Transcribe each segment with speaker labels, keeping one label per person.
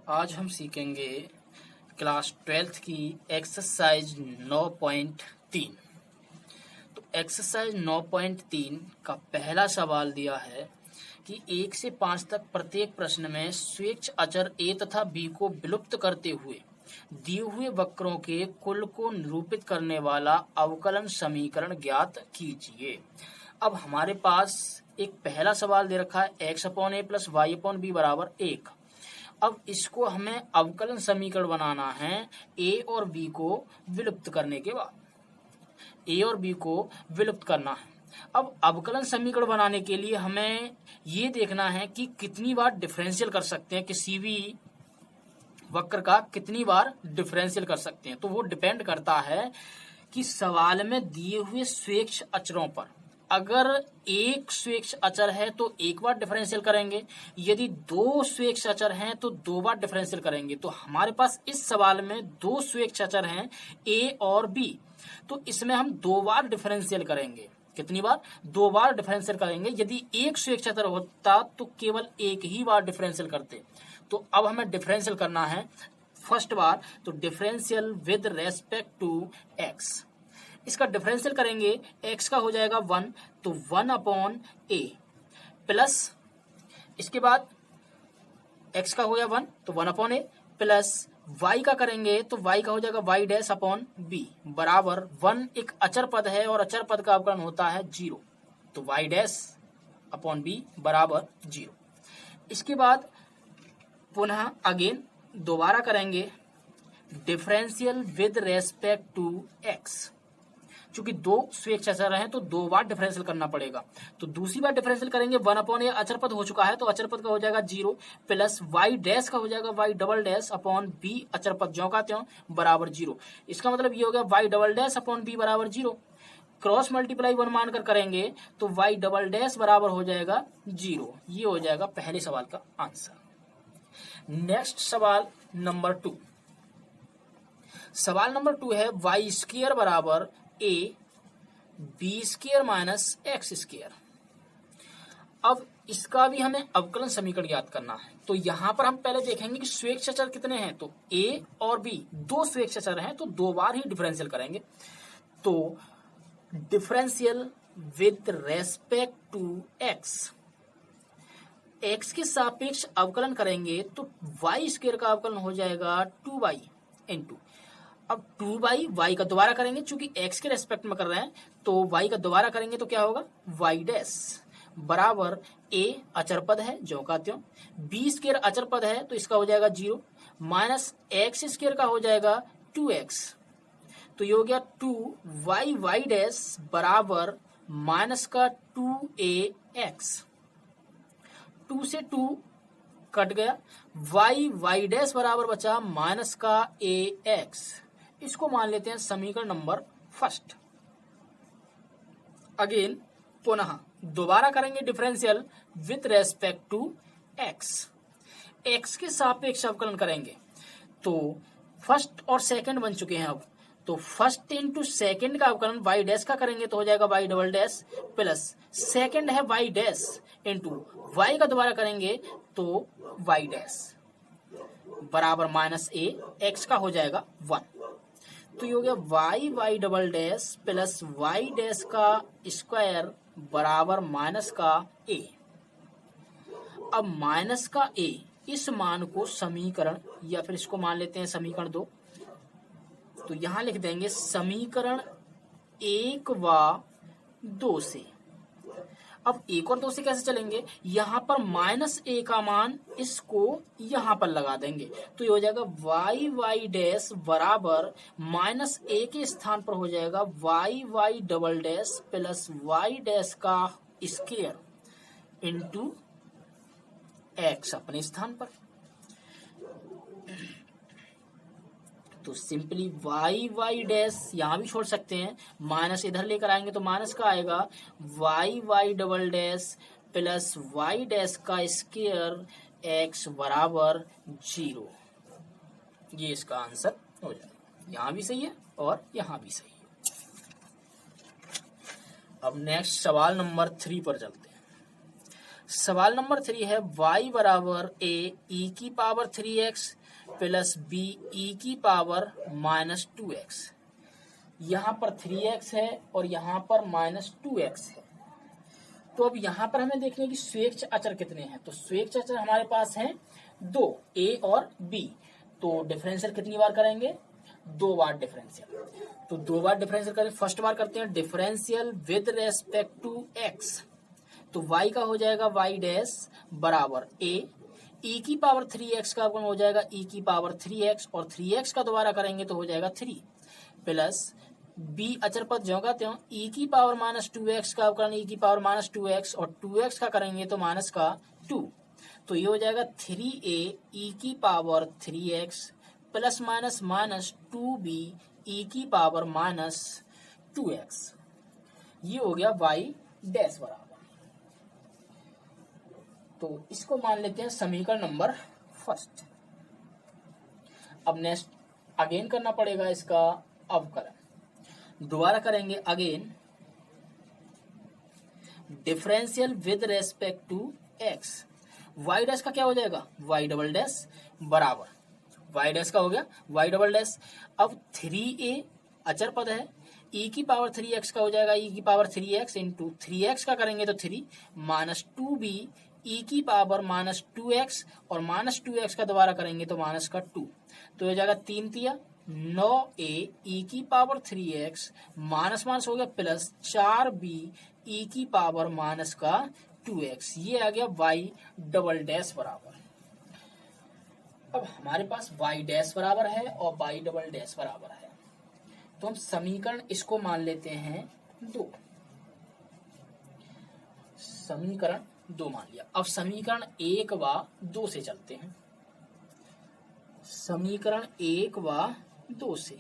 Speaker 1: आज हम सीखेंगे क्लास 12th की एक्सरसाइज 9.3। तो एक्सरसाइज 9.3 का पहला सवाल दिया है कि 1 से 5 तक प्रत्येक प्रश्न में स्वेच्छ अचर ए तथा बी को विलुप्त करते हुए दिए हुए वक्रों के कुल को निरूपित करने वाला अवकलन समीकरण ज्ञात कीजिए। अब हमारे पास एक पहला सवाल दे रखा है एक्स अपॉन ए प्लस वाई अपॉन बी बराबर 1। अब इसको हमें अवकलन समीकरण बनाना है ए और बी को विलुप्त करने के बाद। ए और बी को विलुप्त करना है। अब अवकलन समीकरण बनाने के लिए हमें ये देखना है कि कितनी बार डिफरेंशियल कर सकते हैं, किसी भी वक्र का कितनी बार डिफरेंशियल कर सकते हैं। तो वो डिपेंड करता है कि सवाल में दिए हुए स्वेच्छ अचरों पर। अगर एक स्वेच्छ अचर है तो एक बार डिफरेंशियल करेंगे, यदि दो स्वेच्छ अचर हैं तो दो बार डिफरेंशियल करेंगे। तो हमारे पास इस सवाल में दो स्वेच्छ अचर हैं ए और बी, तो इसमें हम दो बार डिफरेंशियल करेंगे। कितनी बार? दो बार डिफरेंशियल करेंगे। यदि एक स्वेच्छ अचर होता तो केवल एक ही बार डिफरेंशियल करते। तो अब हमें डिफरेंशियल करना है फर्स्ट बार, तो differential with respect to X. इसका डिफरेंशियल करेंगे, x का हो जाएगा 1, तो 1 अपॉन ए प्लस, इसके बाद x का हो गया 1 तो 1 अपॉन ए प्लस y का करेंगे तो y का हो जाएगा y डैश अपॉन b बराबर 1 एक अचर पद है और अचर पद का अवकलन होता है 0, तो y डैश अपॉन b बराबर 0। इसके बाद पुनः अगेन दोबारा करेंगे differential with respect to x। चूंकि दो स्वेच्छ अचर हैं तो दो बार डिफरेंशियल करना पड़ेगा। तो दूसरी बार डिफरेंशियल करेंगे 1 अपॉन ए अचर पद हो चुका है तो अचर पद का हो जाएगा 0 प्लस y डैश का हो जाएगा y double dash upon b अचर पद ज्यों का त्यों बराबर 0। इसका मतलब ये हो गया y double dash upon b बराबर 0। क्रॉस मल्टीप्लाई 1 मानकर करेंगे तो y डबल डैश बराबर हो जाएगा 0। ये हो जाएगा पहले सवाल का आंसर। नेक्स्ट सवाल नंबर 2। सवाल नंबर 2 है वाई स्क्वायर बराबर A B square minus X square. अब इसका भी हमें अवकलन समीकरण ज्ञात करना है। तो यहां पर हम पहले देखेंगे कि स्वेच्छ अचर कितने हैं। तो ए और बी दो स्वेच्छ अचर हैं तो दो बार ही डिफरेंशियल करेंगे। तो differential with respect to X, X के सापेक्ष अवकलन करेंगे तो वाई स्क्वायर का अवकलन हो जाएगा 2y इंटू, अब 2y का दोबारा करेंगे, चूंकि x के रेस्पेक्ट में कर रहे हैं तो y का दोबारा करेंगे तो क्या होगा y डैश बराबर a अचर पद है ज्यों का त्यों, b स्क्वायर अचर पद है तो इसका हो जाएगा 0 माइनस x स्क्वायर का हो जाएगा 2x, तो ये हो गया 2y डैश बराबर माइनस का 2ax। 2 से 2 कट गया, y डैश बराबर बचा माइनस का ax। इसको मान लेते हैं समीकरण नंबर फर्स्ट। अगेन पुनः दोबारा करेंगे differential with respect to x, x के सापेक्ष अवकलन करेंगे। तो फर्स्ट और सेकंड बन चुके हैं अब, तो फर्स्ट इंटू सेकंड का अवकलन y डैश का करेंगे तो हो जाएगा y double dash plus second है y डैश इंटू y का दोबारा करेंगे तो y डैश बराबर माइनस a, x का हो जाएगा 1। तो ये हो गया y double dash plus y dash का स्क्वायर बराबर माइनस का a। अब माइनस का a इस मान को समीकरण, या फिर इसको मान लेते हैं समीकरण 2, तो यहां लिख देंगे समीकरण 1 व 2 से। अब 1 और 2 से कैसे चलेंगे, यहां पर माइनस a का मान इसको यहां पर लगा देंगे तो ये हो जाएगा y डैश बराबर माइनस a के स्थान पर हो जाएगा y double dash plus y dash का स्क्वायर इंटू x अपने स्थान पर। तो सिंपली y डैश यहां भी छोड़ सकते हैं, माइनस इधर लेकर आएंगे तो माइनस का आएगा y double dash plus y dash का स्क्वायर x बराबर 0। ये इसका आंसर हो जाएगा। यहां भी सही है और यहां भी सही है। अब नेक्स्ट सवाल नंबर 3 पर चलते हैं। सवाल नंबर 3 है y बराबर a e की power 3x plus b e की पावर माइनस 2x। यहाँ पर 3x है और यहाँ पर माइनस 2x है। तो अब यहाँ पर हमें देखने की स्वेच्छ अचर कितने हैं। तो स्वेच्छ अचर हमारे पास हैं 2, a और b। तो डिफरेंशियल कितनी बार करेंगे? 2 बार डिफरेंशियल। तो 2 बार डिफरेंशियल करें। फर्स्ट बार करते हैं differential with respect to x। तो y का हो जाएगा y डैश बराबर a e की पावर 3x का गुण हो जाएगा e की पावर 3x और 3x का दोबारा करेंगे तो हो जाएगा 3 प्लस b अचर पद ज्यों का त्यों e की पावर माइनस 2x का अवकलन e की पावर माइनस 2x और 2x का करेंगे तो माइनस का 2। तो ये हो जाएगा 3a e की power 3x plus minus minus 2b e की पावर माइनस 2x। ये हो गया y डैश बराबर। तो इसको मान लेते हैं समीकरण नंबर फर्स्ट। अब नेक्स्ट अगेन करना पड़ेगा इसका अवकलन। दोबारा करेंगे again differential with respect to x। y dash का क्या हो जाएगा? y डबल डैश बराबर y डैश का हो गया y डबल डैश। अब 3a अचर पद है e की पावर 3x का हो जाएगा e की पावर 3x इंटू 3x का करेंगे तो 3 माइनस 2b e की पावर माइनस 2x और माइनस 2x का दोबारा करेंगे तो माइनस का 2। तो हो जाएगा 3 तिया 9a e की पावर 3x माइनस माइनस हो गया प्लस 4b e की पावर माइनस का 2x। ये आ गया y डबल डैश बराबर। अब हमारे पास y डैश बराबर है और y डबल डैश बराबर है। तो हम समीकरण इसको मान लेते हैं 2। समीकरण 2 मान लिया। अब समीकरण 1 व 2 से चलते हैं। समीकरण 1 व 2 से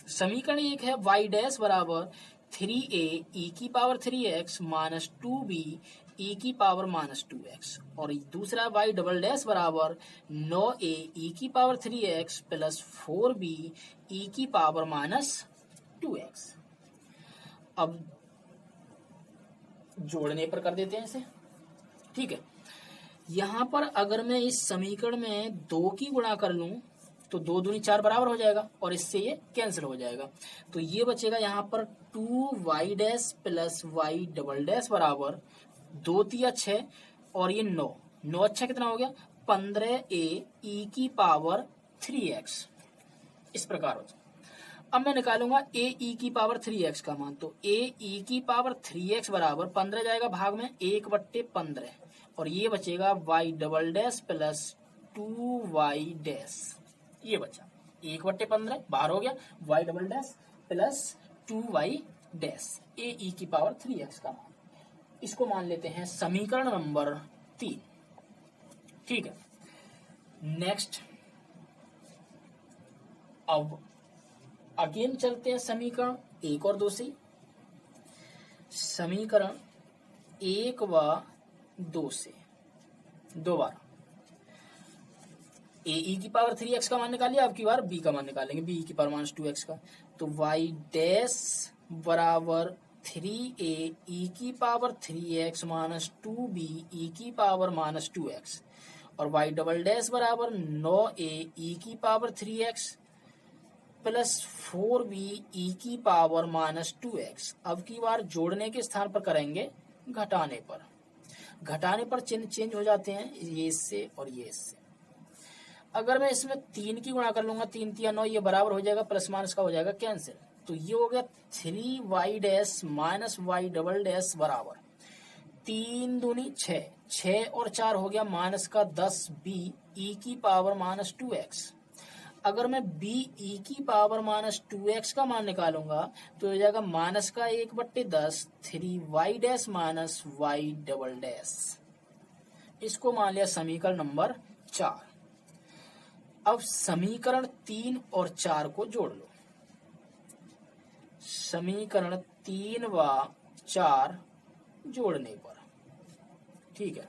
Speaker 1: समीकरण 1 है y डैश बराबर 3a e की power 3x minus 2b e की पावर माइनस 2x और दूसरा y डबल डैश बराबर 9a e की power 3x plus 4b e की पावर माइनस 2x। अब जोड़ने पर कर देते हैं इसे। ठीक है, यहां पर अगर मैं इस समीकरण में 2 की गुणा कर लूं तो 2 दूनी 4 बराबर हो जाएगा और इससे ये कैंसिल हो जाएगा। तो ये बचेगा यहाँ पर 2y dash plus y double dash बराबर 2 तिया 6 और ये 9 9 अच्छा कितना हो गया 15a e की पावर 3x। इस प्रकार हो जाए। अब मैं निकालूंगा a e की पावर 3x का मान। तो a e की पावर 3x बराबर 15 जाएगा भाग में 1/15 और ये बचेगा y double dash plus 2y dash. ये बचा 1/15 बाहर हो गया y double dash plus 2y dash a e की पावर 3x का मान। इसको मान लेते हैं समीकरण नंबर 3। ठीक है, नेक्स्ट अब अगेन चलते हैं समीकरण 1 और 2 से। समीकरण 1 व 2 से दोबारा a e की पावर 3x का मान निकालिए। अब की बार b का मान निकालेंगे b e की पावर माइनस 2x का। तो y डैश बराबर 3a e की power 3x minus 2b e की पावर माइनस 2x और y डबल डैश बराबर 9a e की power 3x plus 4b e की पावर माइनस 2x। अब की बार जोड़ने के स्थान पर करेंगे घटाने पर। घटाने पर चिन्ह चेंज हो जाते हैं, ये इससे और ये इससे। अगर मैं इसमें 3 की गुणा कर लूंगा 3 तिया 9 ये बराबर हो जाएगा प्लस माइनस का हो जाएगा कैंसिल। तो ये हो गया 3y dash minus y double dash बराबर 3 दूनी 6 6 और 4 हो गया माइनस का 10b e की पावर माइनस 2x। अगर मैं b e की पावर माइनस 2x का मान निकालूंगा तो हो जाएगा माइनस का 1/10 3y dash minus y double dash. इसको मान लिया समीकरण नंबर 4। अब समीकरण 3 और 4 को जोड़ लो। समीकरण 3 व 4 जोड़ने पर ठीक है,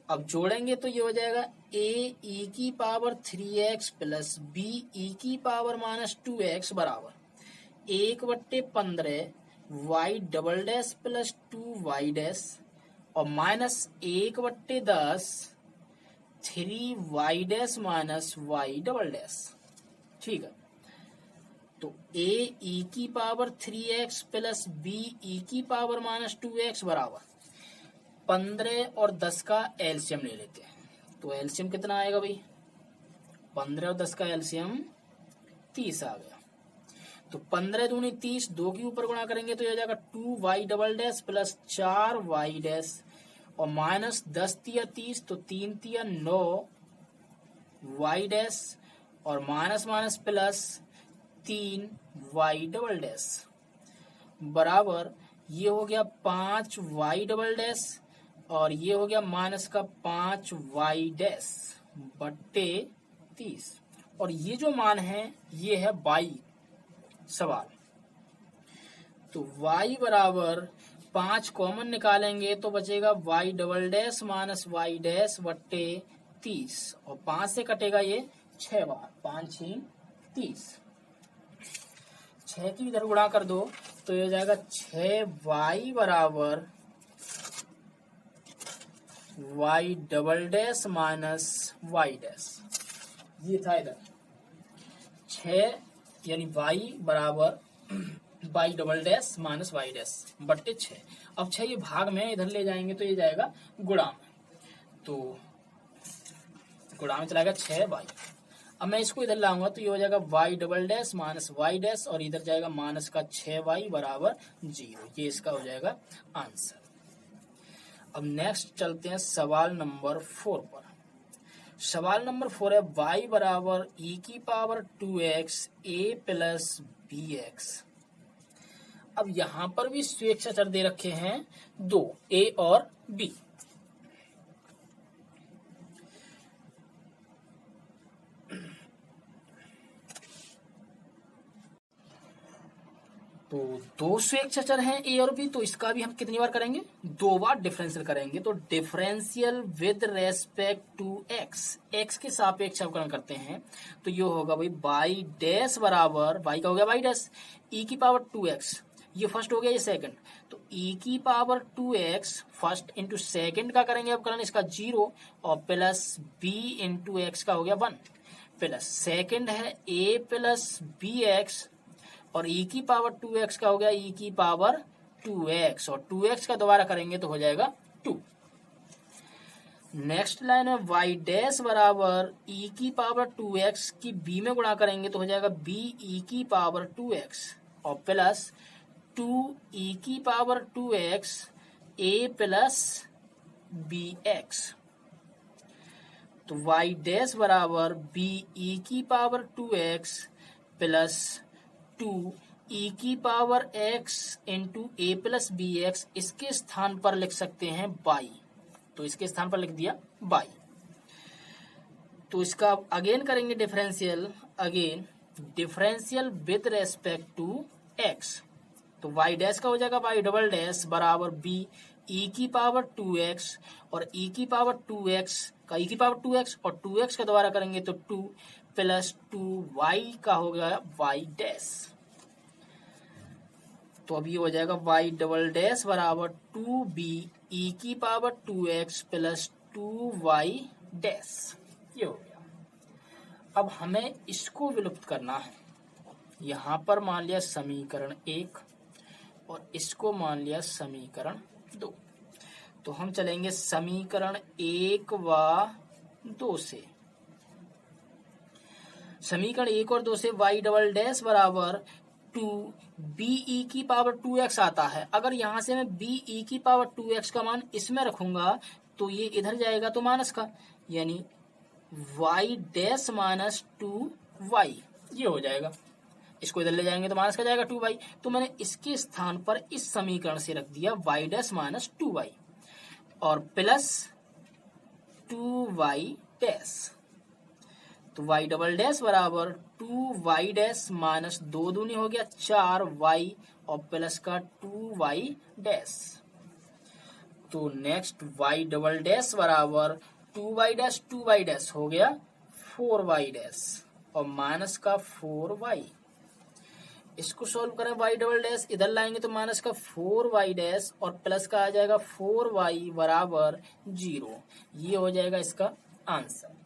Speaker 1: अब जोड़ेंगे तो ये हो जाएगा a e की power 3x plus b e की पावर माइनस 2x बराबर 1/15 y double dash plus 2y dash और minus 1/10 3y dash minus y double dash. ठीक है, तो a e की power 3x plus b e की पावर माइनस 2x बराबर 15 और 10 का एलसीएम ले लेते हैं। तो एलसीएम कितना आएगा भाई, 15 और 10 का एलसीएम 30 आ गया। तो 15 दूनी 30, 2 के ऊपर गुणा करेंगे तो ये हो जाएगा 2y double dash plus 4y dash और माइनस 10 तिया 30, तो 3 तिया 9y डैश और minus minus plus 3y double dash बराबर ये हो गया 5y डबल डैश और ये हो गया माइनस का 5y डैश बट्टे 30। और ये जो मान है ये है y सवाल। तो y बराबर 5 कॉमन निकालेंगे तो बचेगा y double dash minus y dash बट्टे 30 और 5 से कटेगा ये 6 बार, 5 6 30, 6 की इधर गुणा कर दो तो ये हो जाएगा 6y बराबर y double dash minus y dash. ये था इधर 6 यानी y बराबर y double dash minus y dash बट्टे 6। अब 6 ये भाग में इधर ले जाएंगे तो ये जाएगा गुणा में, तो गुणा में चला गया 6y। अब मैं इसको इधर लाऊंगा तो ये हो जाएगा y double dash minus y dash और इधर जाएगा माइनस का 6y बराबर 0। ये इसका हो जाएगा आंसर। अब नेक्स्ट चलते हैं सवाल नंबर 4 पर। सवाल नंबर 4 है y बराबर e की power 2x a plus bx। अब यहां पर भी स्वेच्छाचार दे रखे हैं 2, a और b। तो 2 स्वेच्छाचार हैं a और b, तो इसका भी हम कितनी बार करेंगे, 2 बार डिफरेंशियल करेंगे। तो differential with respect to x, x के सापेक्ष अवकलन करते हैं तो ये होगा भाई y डैश बराबर y का हो गया y डैश e की पावर 2x, ये फर्स्ट हो गया, ये सेकंड। तो e की power 2x first into second का करेंगे अवकलन इसका 0 और प्लस b इंटू एक्स का हो गया 1 प्लस सेकंड है a प्लस bx और e की पावर 2x का हो गया e की पावर 2x और 2x का दोबारा करेंगे तो हो जाएगा 2। नेक्स्ट लाइन है y डैश बराबर e की पावर 2x की b में गुणा करेंगे तो हो जाएगा b e की पावर 2x और प्लस 2 e की power 2x a plus bx। तो y डैश बराबर b e की पावर 2x प्लस 2 e की power x into a plus B X, इसके स्थान पर लिख सकते हैं y, तो इसके स्थान पर लिख दिया y। तो इसका अगेन करेंगे differential, again differential with respect to x। तो y डैश का हो जाएगा y डबल डैश बराबर b e की पावर 2x और e की पावर 2x का e की पावर 2x और 2x का दोबारा करेंगे तो 2 प्लस 2y का हो गया y डैश। तो अभी हो जाएगा y डबल डैश बराबर 2b e की power 2x plus 2y dash. ये हो गया। अब हमें इसको विलुप्त करना है। यहां पर मान लिया समीकरण 1 और इसको मान लिया समीकरण 2। तो हम चलेंगे समीकरण 1 व 2 से। समीकरण 1 और 2 से y डबल डैश बराबर 2be की पावर 2x आता है। अगर यहां से मैं be की पावर 2x का मान इसमें रखूंगा तो ये इधर जाएगा तो माइनस का, यानी y डैश माइनस 2y ये हो जाएगा। इसको इधर ले जाएंगे तो माइनस का जाएगा 2y। तो मैंने इसके स्थान पर इस समीकरण से रख दिया y डैश माइनस 2y और प्लस 2y डैश। तो y डबल डैश बराबर 2y डैश माइनस 2 दूनी हो गया 4y और प्लस का 2y डैश। तो नेक्स्ट y डबल डैश बराबर 2y डैश हो गया 4y डैश और माइनस का 4y। इसको सॉल्व करें वाई डबल डैश, इधर लाएंगे तो माइनस का 4y डैश और प्लस का आ जाएगा 4y बराबर 0। ये हो जाएगा इसका आंसर।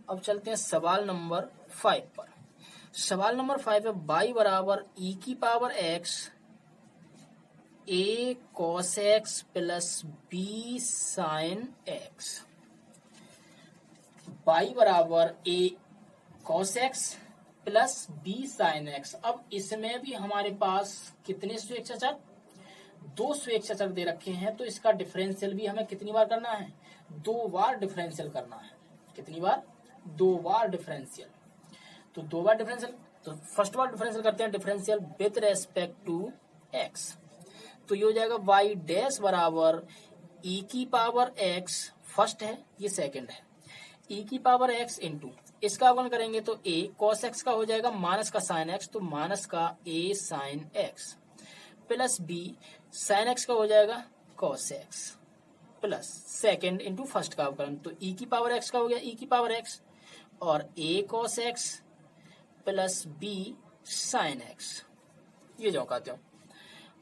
Speaker 1: अब चलते हैं सवाल नंबर 5 पर। सवाल नंबर 5 है y बराबर e की power x a cos x plus b sin x। y बराबर a cos x plus b sin x। अब इसमें भी हमारे पास कितने स्वेच्छाचार, 2 स्वेच्छाचार दे रखे हैं, तो इसका डिफरेंशियल भी हमें कितनी बार करना है, 2 बार डिफरेंशियल करना है। कितनी बार, 2 बार डिफरेंशियल। तो 2 बार डिफरेंशियल, तो फर्स्ट बार डिफरेंशियल करते हैं, differential with respect to x। तो ये हो जाएगा y डैश बराबर e की पावर x, फर्स्ट है ये सेकंड है, e की पावर x इंटू इसका अवकलन करेंगे तो a cos x का हो जाएगा माइनस का sin x, तो माइनस का a sin x plus b sin x का हो जाएगा cos x plus second into first का अवकलन, तो e की पावर x का हो गया e की पावर x और a cos x plus b sin x, ये जो कहते हो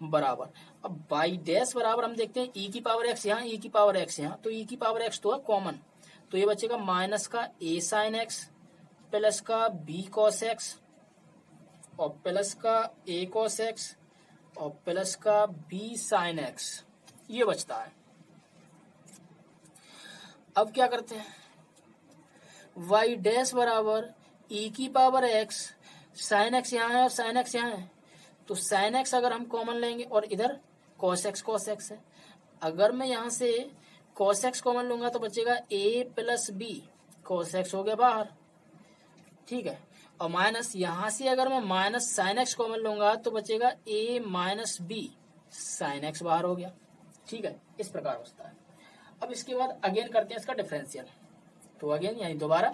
Speaker 1: बराबर। अब y डैश बराबर हम देखते हैं e की पावर x यहाँ, e की पावर x यहाँ, तो e की पावर x तो है कॉमन, तो ये बचेगा माइनस का a sin x प्लस का b cos x और प्लस का a cos x और प्लस का b sin x, ये बचता है। अब क्या करते हैं, y डैश बराबर e की पावर x, sin x यहाँ है और sin x यहाँ है, तो sin x अगर हम कॉमन लेंगे और इधर cos x है, अगर मैं यहाँ से cos x कॉमन लूंगा तो बचेगा a plus b, cos x हो गया बाहर, ठीक है, और माइनस यहाँ से अगर मैं माइनस sin x कॉमन लूंगा तो बचेगा a minus b, sin x बाहर हो गया, ठीक है, इस प्रकार बचता है। अब इसके बाद अगेन करते हैं इसका डिफरेंशियल, तो अगेन यानी दोबारा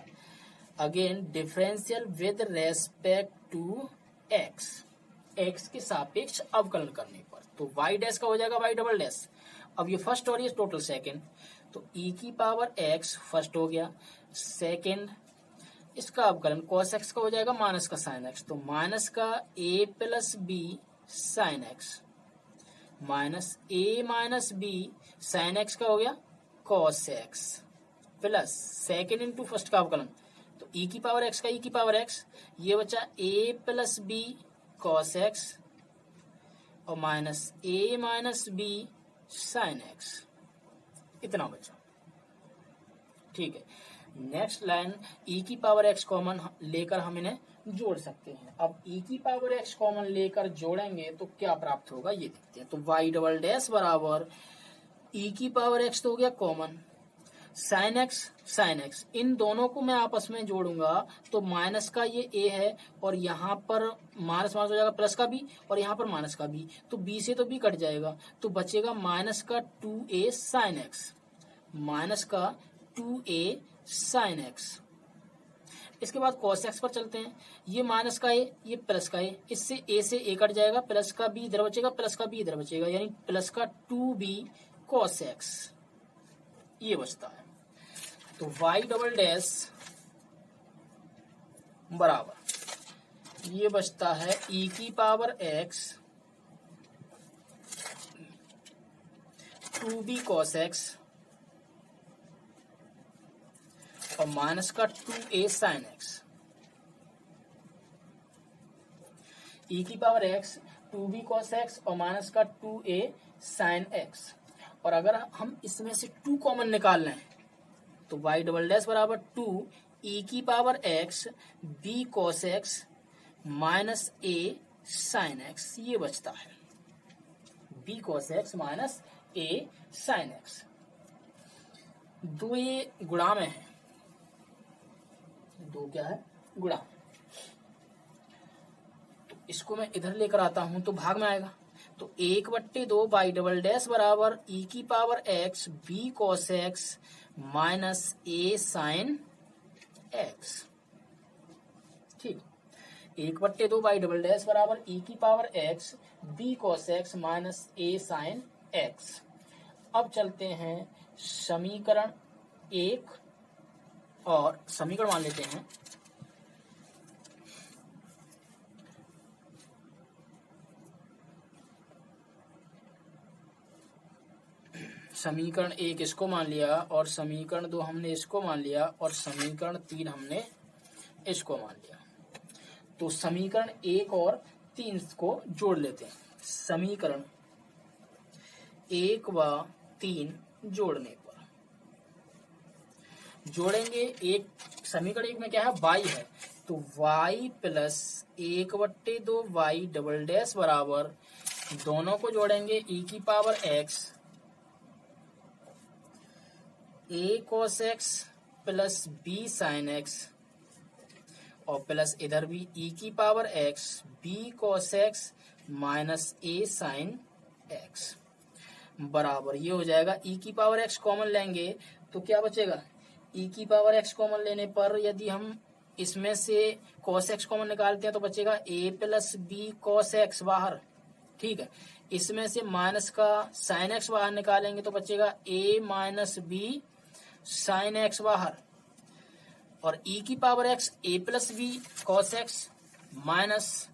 Speaker 1: again differential with respect to x, x के सापेक्ष अवकलन करने पर, तो y डैश का हो जाएगा y डबल डैश। अब ये फर्स्ट और ये टोटल सेकंड, तो e की पावर x फर्स्ट हो गया, सेकंड इसका अवकलन cos x का हो जाएगा माइनस का sin x, तो माइनस का a plus b sin x minus a minus b sin x का हो गया cos x plus second into first का अवकलन, तो e की पावर x का e की पावर x, ये बचा a plus b cos x और minus a minus b sin x, इतना बचा, ठीक है। नेक्स्ट लाइन e की पावर x कॉमन लेकर हम इन्हें जोड़ सकते हैं। अब e की पावर x कॉमन लेकर जोड़ेंगे तो क्या प्राप्त होगा ये देखते हैं। तो y डबल डैश बराबर e की पावर x तो हो गया कॉमन, sin x इन दोनों को मैं आपस में जोड़ूंगा तो माइनस का ये a है और यहाँ पर माइनस माइनस हो जाएगा प्लस का b और यहाँ पर माइनस का b, तो b से तो b कट जाएगा, तो बचेगा माइनस का 2a sin x, माइनस का 2a sin x। इसके बाद cos x पर चलते हैं, ये माइनस का a ये प्लस का a, इससे a से a कट जाएगा, प्लस का b इधर बचेगा प्लस का b इधर बचेगा, यानी प्लस का 2b cos x, ये बचता है। तो y डबल डैश बराबर ये बचता है e की power x 2b cos x और माइनस का 2a sin x, e की power x 2b cos x और माइनस का 2a sin x। और अगर हम इसमें से 2 कॉमन निकाल लें तो y डबल डैश बराबर 2 e की power x b cos x minus a sin x, ये बचता है b cos x minus a sin x। दो ये गुणा में है, दो क्या है गुणा, तो इसको मैं इधर लेकर आता हूं तो भाग में आएगा, तो 1/2 y डबल डैश बराबर e की power x b cos x minus a sin x, ठीक, 1/2 y डबल डैश बराबर e की power x b cos x minus a sin x। अब चलते हैं समीकरण 1 और समीकरण मान लेते हैं समीकरण 1 इसको मान लिया और समीकरण 2 हमने इसको मान लिया और समीकरण 3 हमने इसको मान लिया। तो समीकरण 1 और 3 को जोड़ लेते हैं। समीकरण 1 व 3 जोड़ने पर जोड़ेंगे, एक समीकरण 1 में क्या है, y है, तो y plus 1/2 y double dash बराबर, दोनों को जोड़ेंगे e की power x a cos x plus b sin x और प्लस इधर भी e की power x b cos x minus a sin x बराबर, ये हो जाएगा e की पावर x कॉमन लेंगे तो क्या बचेगा, e की पावर x कॉमन लेने पर यदि हम इसमें से cos x कॉमन निकालते हैं तो बचेगा a plus b cos x बाहर, ठीक है। इसमें से माइनस का sin x बाहर निकालेंगे तो बचेगा a minus b sin x बाहर, और e की power x a plus b cos x minus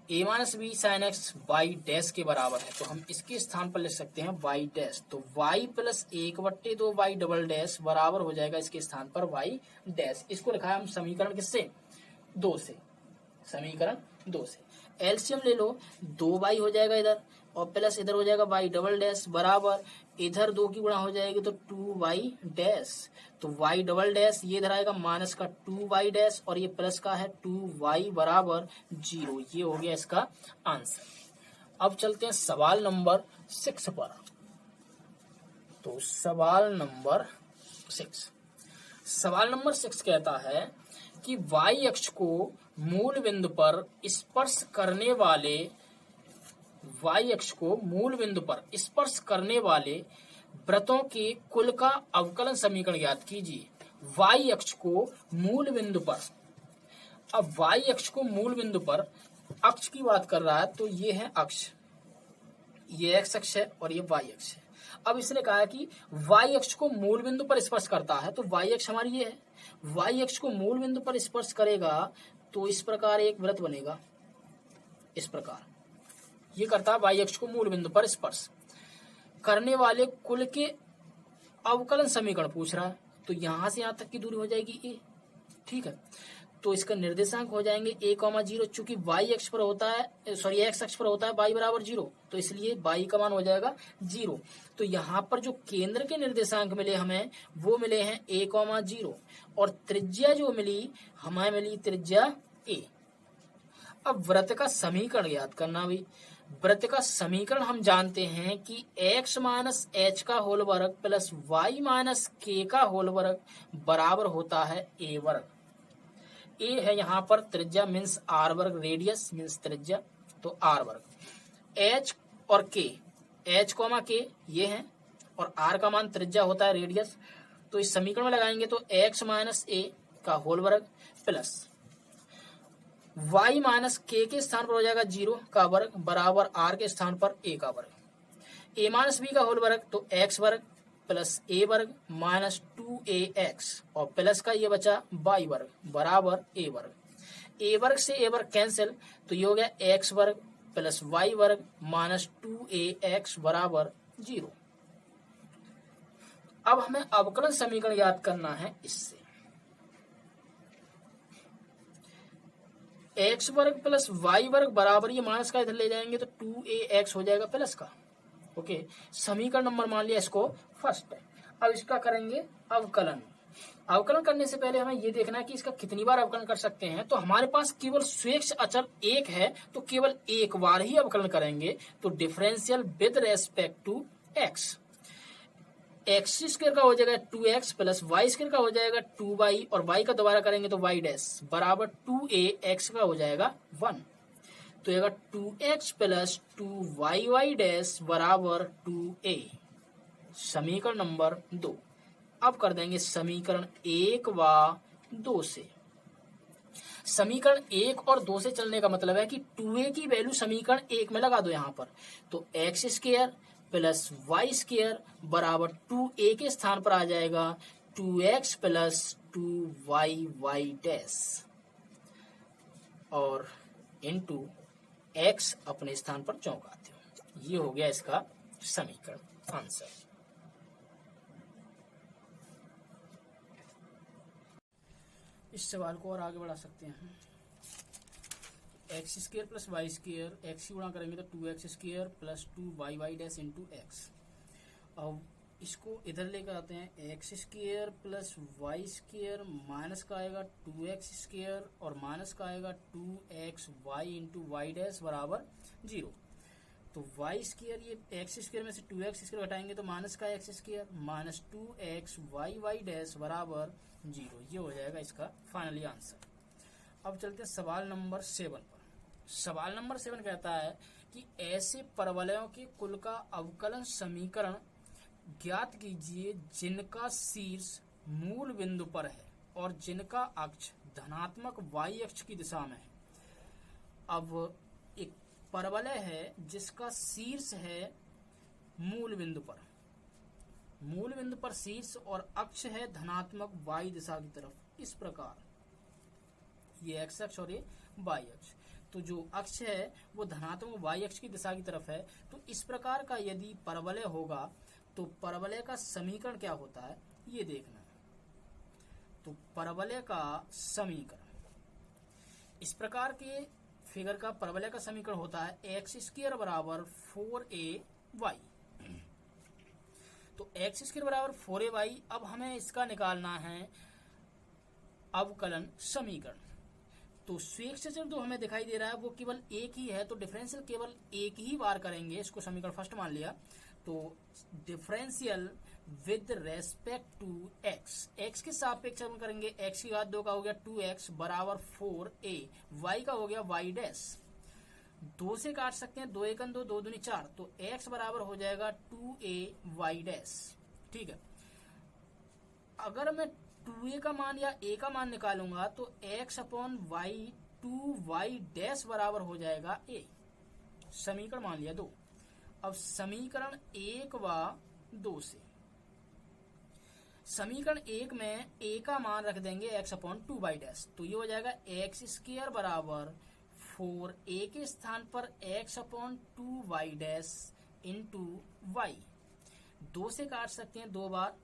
Speaker 1: a minus b sin x y dash के बराबर है, तो हम इसके स्थान पर लिख सकते हैं y डैश। तो y plus 1/2 y double dash बराबर हो जाएगा इसके स्थान पर y डैश। इसको लिखा है हम समीकरण किससे, 2 से, समीकरण 2 से। एलसीएम ले लो, 2y हो जाएगा इधर और प्लस इधर हो जाएगा y डबल डैश बराबर, इधर 2 की गुणा हो जाएगी तो 2y डैश, तो y डबल डैश ये इधर आएगा माइनस का 2y डैश और ये प्लस का है 2y बराबर 0। ये हो गया इसका आंसर। अब चलते हैं सवाल नंबर 6 पर। तो सवाल नंबर 6 कहता है कि y अक्ष को मूल बिंदु पर स्पर्श करने वाले वृत्तों के कुल का अवकलन समीकरण ज्ञात कीजिए। y अक्ष को मूल बिंदु पर, अब y अक्ष को मूल बिंदु पर अक्ष की बात कर रहा है, तो ये है अक्ष, ये x अक्ष है और ये y अक्ष है। अब इसने कहा है कि y अक्ष को मूल बिंदु पर स्पर्श करता है, तो y अक्ष हमारी ये है, y अक्ष को मूल बिंदु पर स्पर्श करेगा तो इस प्रकार एक वृत्त बनेगा, इस प्रकार ये करता है y अक्ष को मूल बिंदु पर स्पर्श करने वाले कुल के अवकलन समीकरण पूछ रहा है, तो यहां से यहां तक की दूरी हो जाएगी a, ठीक है। तो इसका निर्देशांक हो जाएंगे a,0, चूंकि y अक्ष पर होता है, सॉरी x अक्ष पर होता है y बराबर 0, तो इसलिए y का मान हो जाएगा 0। तो यहाँ पर जो केंद्र के निर्देशांक मिले हमें वो मिले हैं a,0 और त्रिज्या जो मिली हमें मिली त्रिज्या a। अब वृत्त का समीकरण याद करना भी, वृत्त का समीकरण हम जानते हैं कि x माइनस h का होल वर्ग प्लस y माइनस k का होल वर्ग बराबर होता है a वर्ग। a है यहाँ पर त्रिज्या मीन्स r वर्ग, रेडियस मीन्स त्रिज्या, तो r वर्ग। h और k, h कॉमा k ये है और r का मान त्रिज्या होता है रेडियस, तो इस समीकरण में लगाएंगे तो x माइनस a का होल वर्ग प्लस y माइनस k के स्थान पर हो जाएगा 0 का वर्ग बराबर r के स्थान पर a का वर्ग। a माइनस b का होल वर्ग तो x वर्ग प्लस a वर्ग माइनस 2ax और प्लस का ये बचा y वर्ग बराबर a वर्ग। a वर्ग से a वर्ग कैंसिल, तो ये हो गया x वर्ग प्लस y वर्ग माइनस 2ax बराबर 0। अब हमें अवकलन समीकरण याद करना है इससे, x वर्ग प्लस y वर्ग बराबर, ये माइनस का इधर ले जाएंगे तो 2ax हो जाएगा प्लस का, ओके। समीकरण नंबर मान लिया इसको फर्स्ट है। अब इसका करेंगे अवकलन। अवकलन करने से पहले हमें ये देखना है कि इसका कितनी बार अवकलन कर सकते हैं। तो हमारे पास केवल स्वेच्छ अचर एक है, तो केवल एक बार ही अवकलन करेंगे, तो differential with respect to x। X square का हो जाएगा 2x प्लस वाई स्क्वायर का हो जाएगा 2y और y का दोबारा करेंगे तो y डैश बराबर 2a, x का हो जाएगा 1, तो ये 2x प्लस 2y डैश बराबर 2a। समीकरण नंबर 2। अब कर देंगे समीकरण 1 व 2 से। समीकरण 1 और 2 से चलने का मतलब है कि 2a की वैल्यू समीकरण 1 में लगा दो यहाँ पर, तो x square plus Y square बराबर 2a के स्थान पर आ जाएगा 2x प्लस 2y डैश और इनटू x अपने स्थान पर चौंकाते हो। ये हो गया इसका समीकरण आंसर। इस सवाल को और आगे बढ़ा सकते हैं। X square plus Y square, X की गुणा करेंगे तो 2x square plus 2y dash into X. अब इसको इधर लेकर आते हैं, X square plus Y square minus का आएगा 2x स्क्र और माइनस का आएगा 2xy इंटू वाई डैश बराबर 0। तो वाई स्क्र, ये एक्स स्क्र में से 2x स्क्र घटाएंगे तो माइनस का x square minus 2xy dash बराबर 0। ये हो जाएगा इसका फाइनली आंसर। अब चलते हैं सवाल नंबर 7 पर। सवाल नंबर 7 कहता है कि ऐसे परवलयों के कुल का अवकलन समीकरण ज्ञात कीजिए जिनका शीर्ष मूल बिंदु पर है और जिनका अक्ष धनात्मक y अक्ष की दिशा में है। अब एक परवलय है जिसका शीर्ष है मूल बिंदु पर, मूल बिंदु पर शीर्ष और अक्ष है धनात्मक y दिशा की तरफ। इस प्रकार ये x अक्ष और ये y अक्ष, तो जो अक्ष है वो धनात्मक y अक्ष की दिशा की तरफ है। तो इस प्रकार का यदि परवलय होगा तो परवलय का समीकरण क्या होता है ये देखना है। तो परवलय का समीकरण इस प्रकार के फिगर का परवलय का समीकरण होता है एक्स स्क्र बराबर 4ay। तो एक्स स्क्र बराबर 4ay। अब हमें इसका निकालना है अवकलन समीकरण। तो स्वेग सचर जो हमें दिखाई दे रहा है वो केवल एक ही है, तो डिफरेंशियल केवल एक ही बार करेंगे। इसको समीकरण फर्स्ट मान लिया। तो differential with respect to X, X के सापेक्ष हम करेंगे। एक्स की घात 2 का हो गया 2x बराबर 4a, y का हो गया y डैश। 2 से काट सकते हैं, 2 एकम 2, 2 दूनी 4, तो x बराबर हो जाएगा 2a y डैश। ठीक है, अगर मैं 2a का मान या a का मान निकालूंगा तो x upon Y 2y dash बराबर हो जाएगा a। समीकरण मान लिया 2। अब समीकरण 1 व 2 से, समीकरण 1 में a का मान रख देंगे x अपॉन 2y डैश, तो ये हो जाएगा एक्स स्क्र बराबर 4a के स्थान पर x upon 2y dash into y। 2 से काट सकते हैं 2 बार,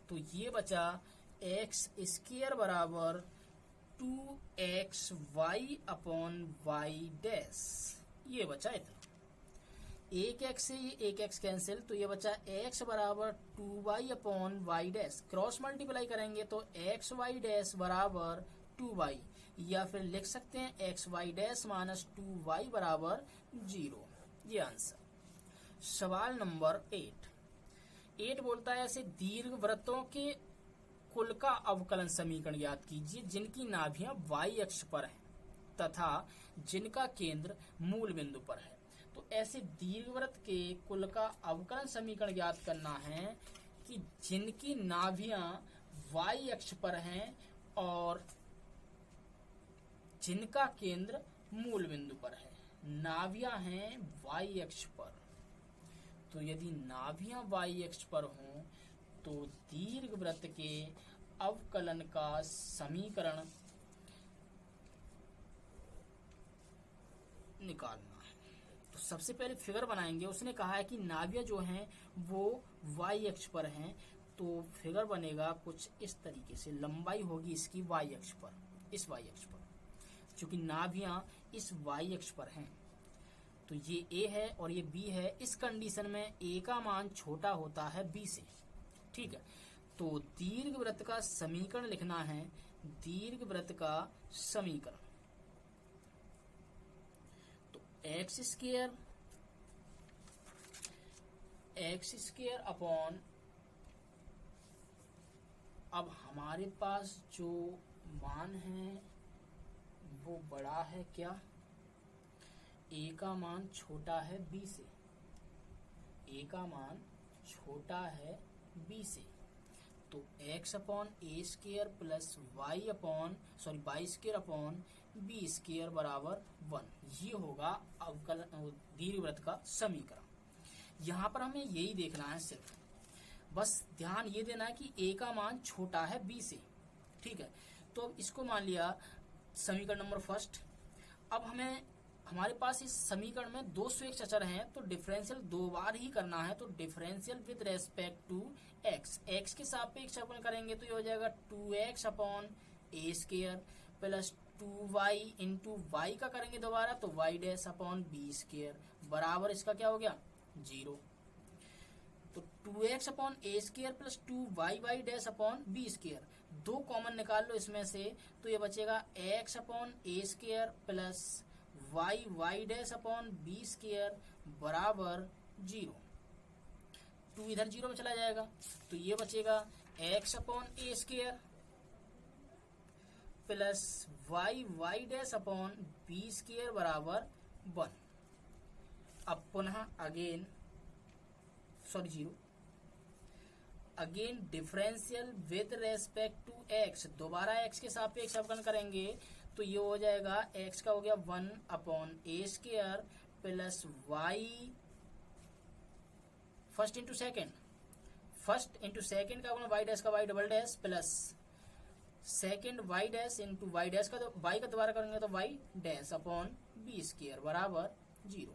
Speaker 1: तो ये बचा एक्स स्क्र बराबर 2xy अपॉन वाई डैश। ये बचा इतना, एक एक्स से ये एक एक्स कैंसिल, तो ये बचा x बराबर 2y upon Y dash. Cross multiply करेंगे तो एक्स वाई डैश बराबर 2y, या फिर लिख सकते हैं x Y dash minus 2y बराबर 0। ये आंसर। सवाल नंबर 8 बोलता है ऐसे दीर्घ वृत्तों के कुल का अवकलन समीकरण ज्ञात कीजिए जिनकी नाभियां y अक्ष पर हैं तथा जिनका केंद्र मूल बिंदु पर है। तो ऐसे दीर्घवृत्त के कुल का अवकलन समीकरण ज्ञात करना है कि जिनकी नाभियां y अक्ष पर हैं और जिनका केंद्र मूल बिंदु पर है। नाभियां हैं y अक्ष पर, तो यदि नाभियां y अक्ष पर हों तो दीर्घवृत्त के अवकलन का समीकरण निकालना है। तो सबसे पहले फिगर बनाएंगे। उसने कहा है कि नाभियां जो हैं वो y अक्ष पर हैं, तो फिगर बनेगा कुछ इस तरीके से। लंबाई होगी इसकी y अक्ष पर, इस y अक्ष पर, क्योंकि नाभियां इस y अक्ष पर हैं। तो ये a है और ये b है। इस कंडीशन में a का मान छोटा होता है b से। ठीक है, तो दीर्घवृत्त का समीकरण लिखना है। दीर्घवृत्त का समीकरण, तो एक्स स्क्र अपॉन, अब हमारे पास जो मान है वो बड़ा है क्या, a का मान छोटा है b से, a का मान छोटा है b से, तो x upon a square plus y square upon b square बराबर 1। ये होगा अवकलन दीर्घवृत्त का समीकरण। यहाँ पर हमें यही देखना है, सिर्फ बस ध्यान ये देना है कि a का मान छोटा है b से। ठीक है, तो अब इसको मान लिया समीकरण नंबर फर्स्ट। अब हमारे पास इस समीकरण में दो स्वेच्छ अचर हैं, तो डिफरेंशियल 2 बार ही करना है। तो differential with respect to X, X के सापेक्ष अपन करेंगे तो ये हो जाएगा 2x upon A square plus 2y into Y का करेंगे दोबारा तो y dash upon B square बराबर इसका क्या हो गया 0। तो 2x upon A square plus 2y dash upon B square, दो कॉमन निकाल लो इसमें से, तो ये बचेगा x upon A square plus y dash upon B square बराबर 0। 2 इधर 0 में चला जाएगा तो ये बचेगा x upon A square plus y dash upon B square बराबर 1। अब पुनः again 0 again differential with respect to x, दोबारा x के सापेक्ष अवकलन करेंगे तो ये हो जाएगा x का हो गया 1 upon A square plus y first into second का अपना y डैश का y double dash plus second y dash into y dash का y का दोबारा करेंगे तो y dash upon B square बराबर 0।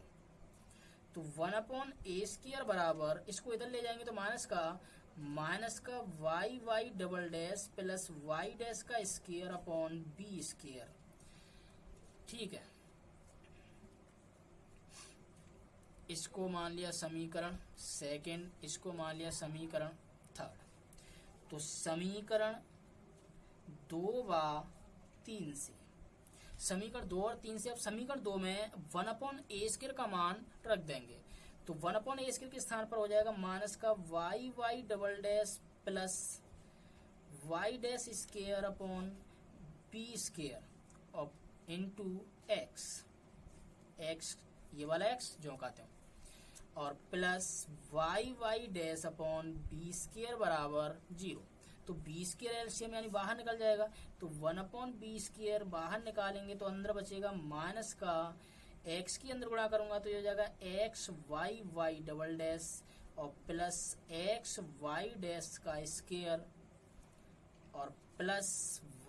Speaker 1: तो 1 अपॉन ए स्केयर बराबर, इसको इधर ले जाएंगे तो माइनस का y double dash plus y dash का स्केयर अपॉन बी स्केयर। ठीक है, इसको मान लिया समीकरण सेकंड, इसको मान लिया समीकरण थर्ड। तो समीकरण 2 व 3 से, समीकरण 2 और 3 से अब समीकरण 2 में 1 अपॉन ए स्केयर का मान रख देंगे तो 1 अपॉन ए स्केयर के स्थान पर हो जाएगा माइनस का y double dash plus y dash square upon B square और इंटू x ये वाला x जो कहते हैं और plus y dash upon B square बराबर 0। तो बी स्केयर एलसीएम यानी बाहर निकल जाएगा तो 1 अपॉन बी स्केयर बाहर निकालेंगे तो अंदर बचेगा माइनस का x के अंदर गुणा करूंगा तो ये हो जाएगा x y डबल डैश और प्लस x y डैश का स्केयर और प्लस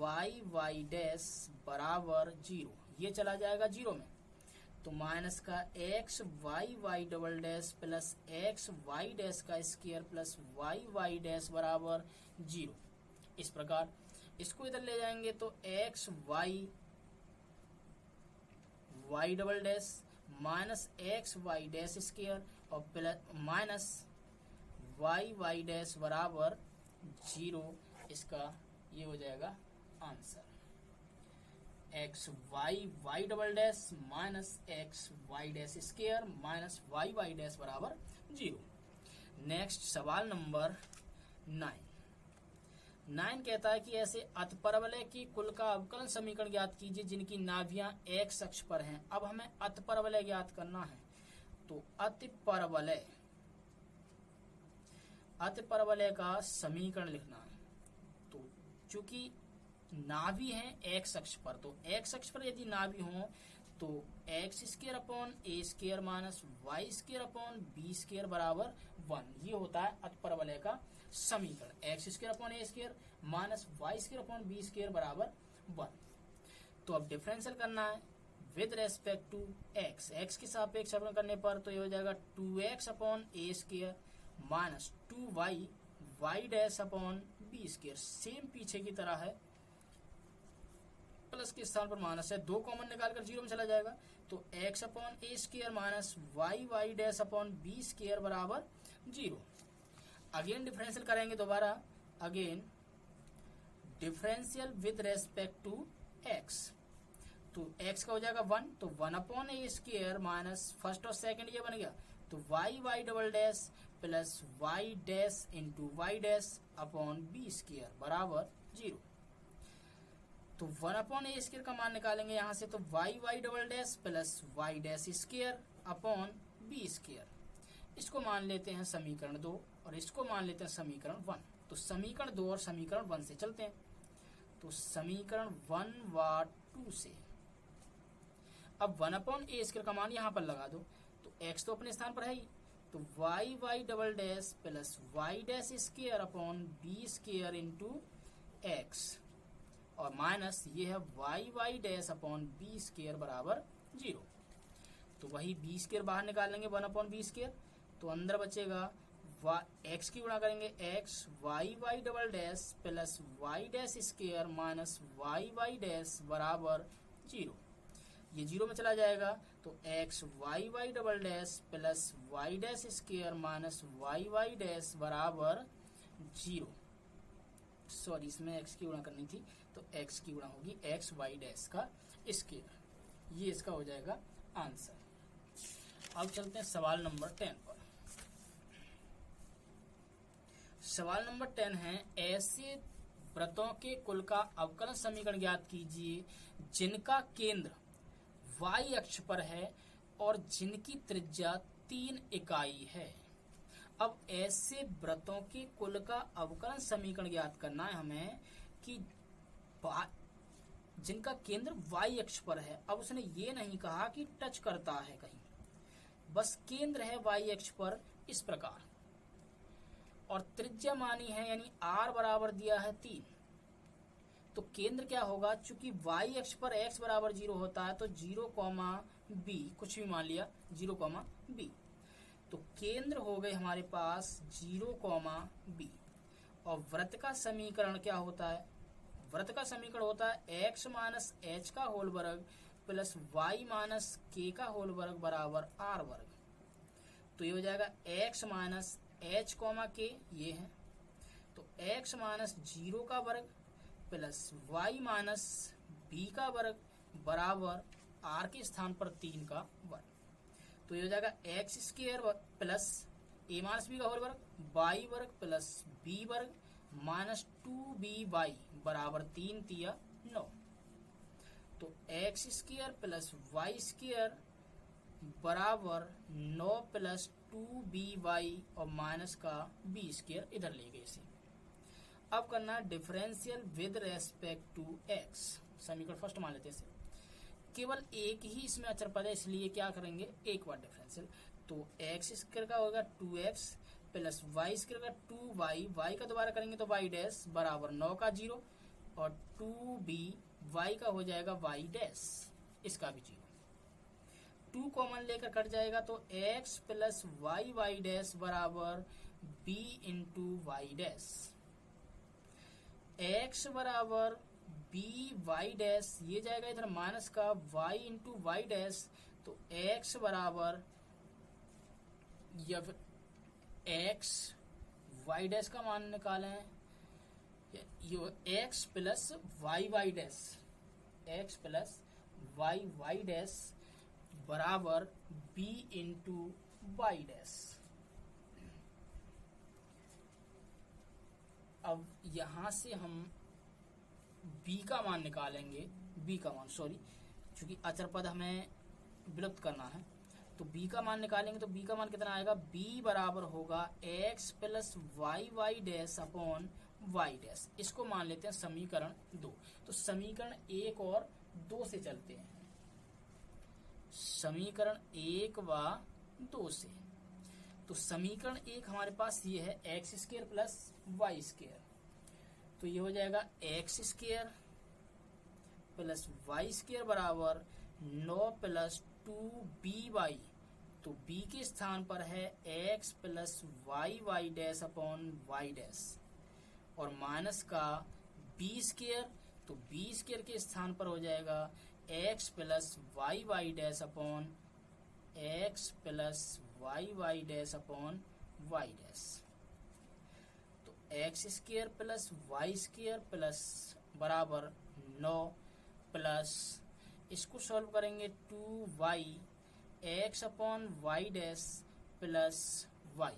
Speaker 1: y डैश बराबर 0। ये चला जाएगा 0 में तो माइनस का x y double dash plus x y dash का स्केयर प्लस y डैश बराबर 0। इस प्रकार इसको इधर ले जाएंगे तो x y double dash minus x y dash square और प्लस माइनस y डैश बराबर 0। इसका ये हो जाएगा answer x y double dash minus x y dash square minus y dash बराबर 0। नेक्स्ट सवाल नंबर 9 कहता है कि ऐसे अतपरवलय की कुल का अवकलन समीकरण ज्ञात कीजिए जिनकी नाभियां x अक्ष पर हैं। अब हमें अतपरवलय ज्ञात करना है तो अतपरवलय का समीकरण लिखना है। तो चूंकि नाभि है x अक्ष पर तो x अक्ष पर यदि नाभि हो तो x square upon A square minus Y square upon B square बराबर 1। ये होता है अतपरवलय का समीकरण, x square upon A square minus Y square upon B square बराबर 1। तो अब डिफरेंशियल करना है विद रेस्पेक्ट टू x के सापेक्ष अवकलन करने पर तो ये हो जाएगा 2x upon A square minus 2y dash upon B square. Same पीछे की तरह है, प्लस के स्थान पर माइनस है, दो कॉमन निकालकर 0 में चला जाएगा तो x upon A square minus y dash upon B square बराबर 0। अगेन डिफरेंशियल करेंगे दोबारा, again differential with respect to x। तो x का हो जाएगा 1 तो 1 upon A square minus first और सेकंड ये बन गया तो y double dash plus y dash into y dash upon B square बराबर 0। तो 1 अपॉन ए स्केयर का मान निकालेंगे यहां से तो y double dash plus y dash square upon B square. इसको मान लेते हैं समीकरण 2 और इसको मान लेते हैं समीकरण 1। तो समीकरण 2 और समीकरण 1 से चलते हैं। तो समीकरण 1 व 2 से अब 1 अपॉन ए स्केयर का मान यहां पर लगा दो तो x तो अपने स्थान पर है ही तो y double dash plus y dash square upon B square into x और माइनस ये है y dash upon B square बराबर 0। तो वही बी स्केयर बाहर निकाल लेंगे 1 अपॉन बी स्केयर तो अंदर बचेगा एक्स की गुणा करेंगे x y y double dash plus y dash square minus y Y dash बराबर 0। ये 0 में चला जाएगा तो x y y double dash plus y dash square minus y Y dash बराबर 0। सॉरी, इसमें एक्स की गुणा करनी थी तो एक्स की गुणा होगी एक्स वाई डैश का स्क्वायर। ये इसका हो जाएगा आंसर। अब चलते हैं सवाल नंबर 10 पर। सवाल नंबर 10 है, ऐसे वृत्तों के कुल का अवकलन समीकरण ज्ञात कीजिए जिनका केंद्र y अक्ष पर है और जिनकी त्रिज्या 3 इकाई है। अब ऐसे वृत्तों के कुल का अवकलन समीकरण ज्ञात करना है हमें कि जिनका केंद्र y अक्ष पर है। अब उसने ये नहीं कहा कि टच करता है कहीं, बस केंद्र है y अक्ष पर इस प्रकार, और त्रिज्या मानी है यानी r बराबर दिया है 3। तो केंद्र क्या होगा, चूंकि y अक्ष पर x बराबर 0 होता है तो 0, b कुछ भी मान लिया 0, b। तो केंद्र हो गए हमारे पास 0, b। और वृत्त का समीकरण क्या होता है, वृत्त का समीकरण होता है x माइनस एच का होल वर्ग प्लस y माइनस के का होल वर्ग बराबर r वर्ग। तो ये हो जाएगा x माइनस एच के, ये है तो x माइनस 0 का वर्ग प्लस y माइनस बी का वर्ग बराबर r के स्थान पर 3 का वर्ग। तो ये हो जाएगा x square plus a minus b का होल वर्ग वाई वर्ग प्लस बी वर्ग माइनस 2by बराबर 3 तिया 9। तो x square plus Y square बराबर 9 प्लस 2by और माइनस का बी स्क्वायर इधर ले गए इसे। अब करना differential with respect to x. समीकरण फर्स्ट मान लेते हैं, केवल एक ही इसमें अचर पद है इसलिए क्या करेंगे एक बार डिफरेंशियल। तो एक्स स्क्वायर का होगा 2x प्लस वाई स्क्वायर का 2y, y का दोबारा करेंगे तो y डैश बराबर 9 का 0 और 2b y का हो जाएगा y डैश, इसका भी 0। 2 कॉमन लेकर कट जाएगा तो x plus Y Y dash बराबर b into y dash. x बराबर बी वाई डैश, ये जाएगा इधर माइनस का y इंटू वाई डैश। तो x बराबर जब x वाई डैश का मान निकालें, ये x plus Y Y dash, x plus Y Y dash बराबर b इंटू वाई डैश। अब यहां से हम b का मान निकालेंगे, b का मान सॉरी चूंकि अचर पद हमें विलुप्त करना है तो b का मान निकालेंगे। तो b का मान कितना आएगा, b बराबर होगा x plus Y Y dash upon Y dash. इसको मान लेते हैं समीकरण 2। तो समीकरण 1 और 2 से चलते हैं, समीकरण 1 व 2 से। तो समीकरण 1 हमारे पास ये है x square plus Y square. तो ये हो जाएगा x square plus Y square बराबर 9 प्लस 2by। तो b के स्थान पर है x plus Y Y dash upon Y dash और माइनस का b स्क्वायर। तो b स्क्वायर के स्थान पर हो जाएगा x plus Y Y dash upon x plus Y Y dash upon Y dash. तो x square plus Y square plus बराबर 9 प्लस इसको सॉल्व करेंगे 2y x upon Y dash plus y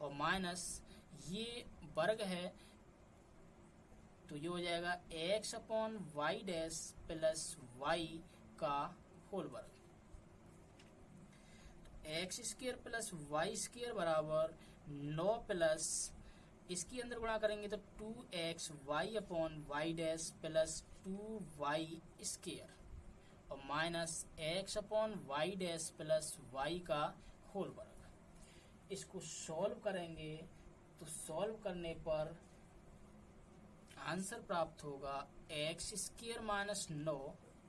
Speaker 1: और माइनस ये वर्ग है तो ये हो जाएगा x upon Y dash plus y का होल वर्ग। X square plus Y square बराबर 9 प्लस इसके अंदर गुणा करेंगे तो 2x y upon Y dash plus 2y square और minus x upon Y dash plus y का होल वर्ग। इसको सॉल्व करेंगे तो सॉल्व करने पर आंसर प्राप्त होगा एक्स स्क्वायर माइनस 9,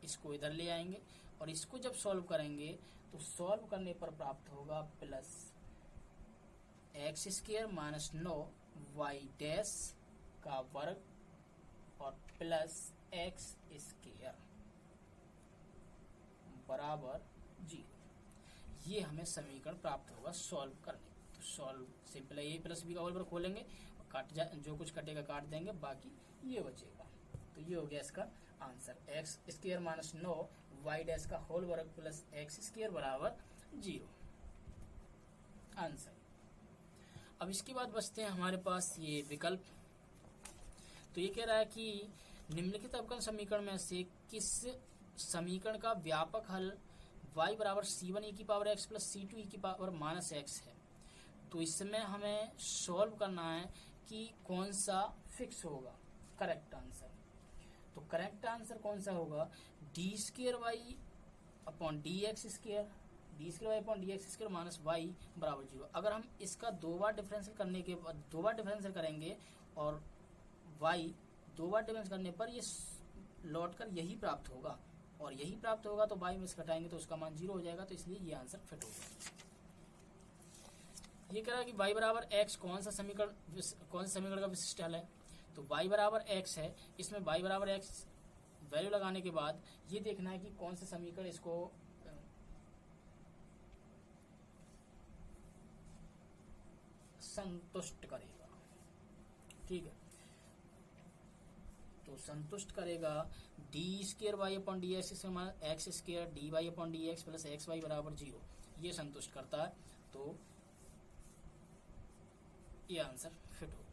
Speaker 1: इसको इधर ले आएंगे और इसको जब सॉल्व करेंगे तो सॉल्व करने पर प्राप्त होगा plus x square minus 9 y dash का वर्ग और प्लस एक्स स्क्र बराबर 0। ये हमें समीकरण प्राप्त होगा सॉल्व करने। तो सॉल्व सिंपल है, ए प्लस बी का होल वर्ग खोलेंगे और काट जा जो कुछ कटेगा काट देंगे, बाकी ये बचेगा। तो ये हो गया इसका answer, x square minus 9 y dash का होल वर्ग प्लस एक्स स्क्र बराबर 0 आंसर। अब इसके बाद बचते हैं हमारे पास ये विकल्प। तो ये कह रहा है कि निम्नलिखित अवकलन समीकरण में से किस समीकरण का व्यापक हल y बराबर c1 e की power x plus c2 e की पावर माइनस x है। तो इसमें हमें सॉल्व करना है कि कौन सा फिक्स होगा करेक्ट आंसर। तो करेक्ट आंसर कौन सा होगा, d square y upon d x square, d square y upon d x square minus y बराबर 0। अगर हम इसका दो बार डिफरेंशियल करने के बाद दो बार डिफरेंशियल करेंगे और वाई दो बार डिफरेंशियल करने पर ये लौट कर यही प्राप्त होगा, और यही प्राप्त होगा तो वाई में से घटाएंगे तो उसका मान 0 हो जाएगा। तो इसलिए ये आंसर फिट होगा। ये कह रहा है कि y बराबर x कौन सा समीकरण का विशिष्ट हल है। तो y बराबर x है, इसमें y बराबर x वैल्यू लगाने के बाद ये देखना है कि कौन सा समीकरण इसको संतुष्ट करेगा। ठीक है, तो संतुष्ट करेगा d square y upon d x x square d y upon d x plus x y बराबर 0, ये संतुष्ट करता है। तो ये आंसर फिट होगा।